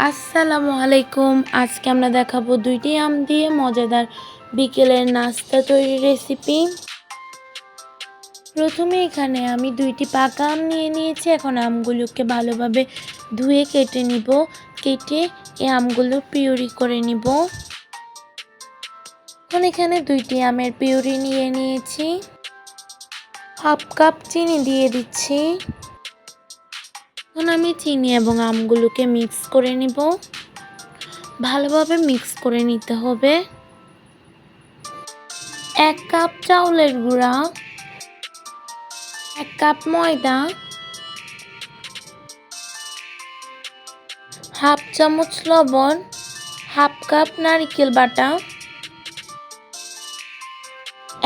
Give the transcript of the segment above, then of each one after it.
আসসালামু আলাইকুম। আজকে আমরা দেখাবো ২টি আম দিয়ে মজাদার বিকেলের নাস্তা তৈরির রেসিপি। প্রথমে এখানে আমি ২টি পাকা আম নিয়ে নিয়েছি। এখন আমগুলোকে ভালোভাবে ধুয়ে কেটে নিব। কেটে এই আমগুলো পিউরি করে নিব। এখন এখানে ২টি আমের পিউরি নিয়ে নিয়েছি। হাফ কাপ চিনি দিয়ে দিচ্ছি। এখন আমি চিনি এবং আমগুলোকে মিক্স করে নিব। ভালোভাবে মিক্স করে নিতে হবে। ১ কাপ চাউলের গুঁড়া, ১ কাপ ময়দা, হাফ চামচ লবণ, হাফ কাপ নারকেল বাটা।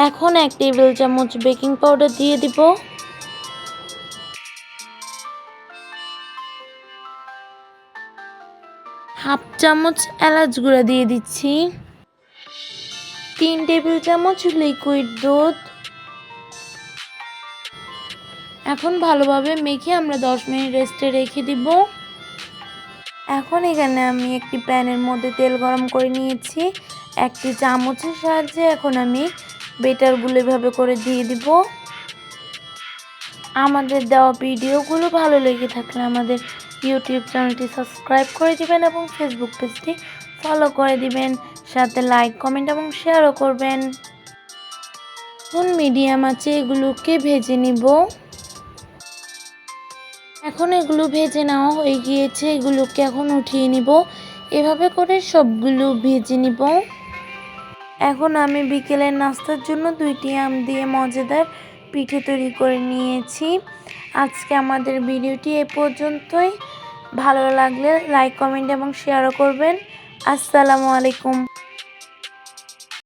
এখন ১ টেবিল চামচ বেকিং পাউডার দিয়ে দিব। হাফ চামচ এলাচ গুঁড়া দিয়ে দিচ্ছি। ৩ টেবিল চামচ লিকুইড দুধ। এখন ভালোভাবে মেখে আমরা ১০ মিনিট রেস্টে রেখে দিব। এখন এখানে আমি একটি প্যানের মধ্যে তেল গরম করে নিয়েছি। একটি চামচের সাহায্যে এখন আমি বেটারগুলো এভাবে করে দিয়ে দিব। আমাদের দেওয়া ভিডিওগুলো ভালো লেগে থাকলে আমাদের ইউটিউব চ্যানেলটি সাবস্ক্রাইব করে দিবেন এবং ফেসবুক পেজটি ফলো করে দিবেন। সাথে লাইক, কমেন্ট এবং শেয়ারও করবেন। এখন মিডিয়াম আঁচে এগুলোকে ভেজে নিব। এখন এগুলো ভেজে নেওয়া হয়ে গিয়েছে। এগুলোকে এখন উঠিয়ে নিব। এভাবে করে সবগুলো ভেজে নিব। এখন আমি বিকেলের নাস্তার জন্য ২টি আম দিয়ে মজাদার পিঠে তৈরি করে নিয়েছি। আজকে আমাদের ভিডিওটি এ পর্যন্তই। ভালো লাগলে লাইক, কমেন্ট এবং শেয়ারও করবেন। আসসালামু আলাইকুম।